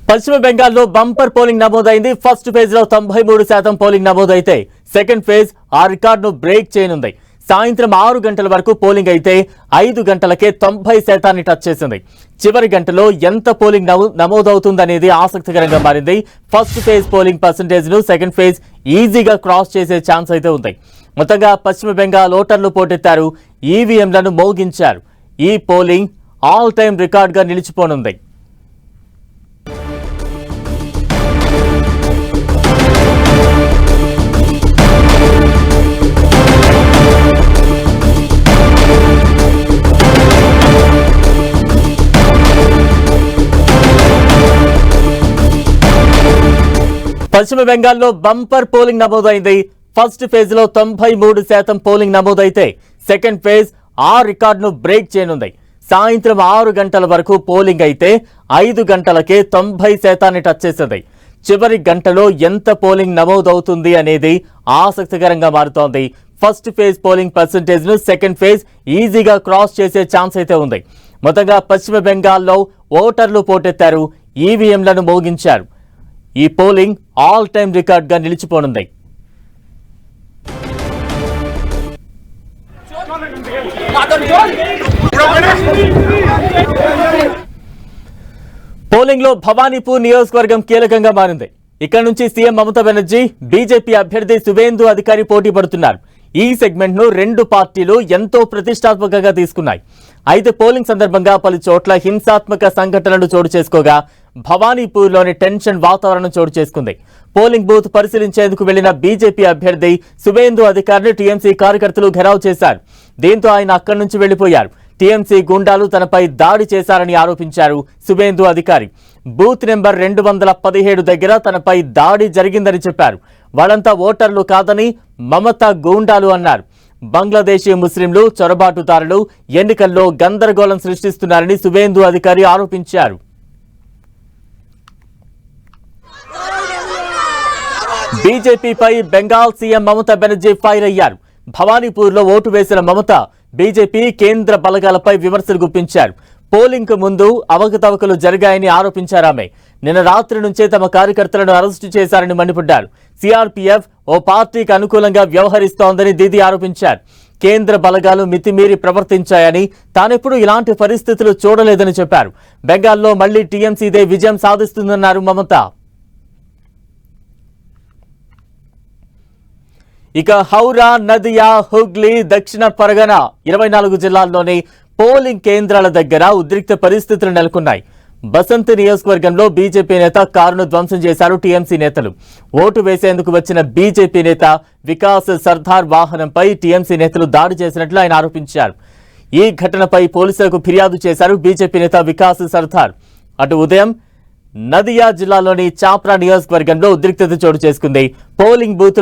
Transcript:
పశ్చిమ బెంగాల్లో bumper polling నమోదైంది. ఫస్ట్ ఫేజ్ లో 93% పోలింగ్ నమోదైతే సెకండ్ ఫేజ్ ఆ రికార్డును బ్రేక్ చేయనుంది. సాయంత్రం 6 గంటల వరకు పోలింగ్ అయితే 5 గంటలకే 90% టచ్ చేసింది. చివరి గంటలో ఎంత పోలింగ్ నమోదవుతుందనేది ఆసక్తికరంగా మారింది. ఫస్ట్ ఫేజ్ పోలింగ్ పర్సెంటేజ్ ను సెకండ్ ఫేజ్ ఈజీగా క్రాస్ చేసే ఛాన్స్ అయితే ఉంది. మొత్తంగా పశ్చిమ బెంగాల్ ఓటర్లు పోటెత్తారు, ఈవీఎంలను మోగించారు. ఈ పోలింగ్ ఆల్ టైమ్ రికార్డుగా నిలిచిపోనుంది. పశ్చిమ బెంగాల్లో బంపర్ పోలింగ్ నమోదైంది. ఫస్ట్ ఫేజ్ లో 93% పోలింగ్ నమోదైతే సెకండ్ ఫేజ్ ఆ రికార్డును బ్రేక్ చేయనుంది. సాయంత్రం 6 గంటల వరకు పోలింగ్ అయితే 5 గంటలకే 90% టచ్ చేసింది. చివరి గంటలో ఎంత పోలింగ్ నమోదవుతుంది అనేది ఆసక్తికరంగా మారుతోంది. ఫస్ట్ ఫేజ్ పోలింగ్ పర్సెంటేజ్ ను సెకండ్ ఫేజ్ ఈజీగా క్రాస్ చేసే ఛాన్స్ అయితే ఉంది. మొత్తంగా పశ్చిమ బెంగాల్లో ఓటర్లు పోటెత్తారు, ఈవీఎంలను మోగించారు. ఈ పోలింగ్ ఆల్ టైమ్ రికార్డ్ గా నిలిచిపోనుంది. పోలింగ్ లో భవానీపూర్ నియోజకవర్గం కీలకంగా మారింది. ఇక్కడ నుంచి సీఎం మమతా బెనర్జీ, బీజేపీ అభ్యర్థి సువేందు అధికారి పోటీ పడుతున్నారు. ఈ సెగ్మెంట్ ను రెండు పార్టీలు ఎంతో ప్రతిష్టాత్మకంగా తీసుకున్నాయి. అయితే పోలింగ్ సందర్భంగా పలు చోట్ల హింసాత్మక సంఘటనలు చోటు చేసుకోగా భవానీపూర్లోని టెన్షన్ వాతావరణం చోటు చేసుకుంది. పోలింగ్ బూత్ పరిశీలించేందుకు వెళ్లిన బీజేపీ అభ్యర్థి సువేందు అధికారిని టీఎంసీ కార్యకర్తలు ఘెరావ్ చేశారు. దీంతో ఆయన అక్కడి నుంచి వెళ్లిపోయారు. టీఎంసీ గుండాలు తనపై దాడి చేశారని ఆరోపించారు సువేందు అధికారి. బూత్ నెంబర్ 217 దగ్గర తనపై దాడి జరిగిందని చెప్పారు. వాళ్ళంతా ఓటర్లు కాదని మమతా గూండాలు అన్నారు. బంగ్లాదేశీ ముస్లింలు, చొరబాటుదారులు ఎన్నికల్లో గందరగోళం సృష్టిస్తున్నారని సువేందు అధికారి ఆరోపించారు. బీజేపీపై బెంగాల్ సీఎం మమతా బెనర్జీ ఫైర్ అయ్యారు. భవానీపూర్లో ఓటు వేసిన మమత బీజేపీ కేంద్ర బలగాలపై విమర్శలు గుప్పించారు. పోలింగ్ కు ముందు అవకతవకలు జరిగాయని ఆరోపించారామె. నిన్న రాత్రి నుంచే తమ కార్యకర్తలను అరెస్టు చేశారని మండిపడ్డారు. సిఆర్పీఎఫ్ ఓ పార్టీకి అనుకూలంగా వ్యవహరిస్తోందని దీదీ ఆరోపించారు. కేంద్ర బలగాలు మితిమీరి ప్రవర్తించాయని, తానెప్పుడు ఇలాంటి పరిస్థితులు చూడలేదని చెప్పారు. బెంగాల్లో మళ్లీ టీఎంసీదే విజయం సాధిస్తుందన్నారు మమత. ఇక హౌరా, నదియా, హుగ్లీ, దక్షిణ పరగన 24 జిల్లాల్లోని పోలింగ్ కేంద్రాల దగ్గర ఉద్రిక్త పరిస్థితులు నెలకొన్నాయి. బసంత్ నియోజకవర్గంలో బీజేపీ నేత కారును ధ్వంసం చేశారు టీఎంసీ నేతలు. ఓటు వేసేందుకు వచ్చిన బీజేపీ నేత వికాస్ సర్దార్ వాహనంపై టీఎంసీ నేతలు దాడి చేసినట్లు ఆయన ఆరోపించారు. ఈ ఘటనపై పోలీసులకు ఫిర్యాదు చేశారు బీజేపీ నేత వికాస్ సర్దార్. అటు ఉదయం నదియా జిల్లాలోని చాప్రా నియోజకవర్గంలో ఉద్రిక్తత చోటు చేసుకుంది. Polling booth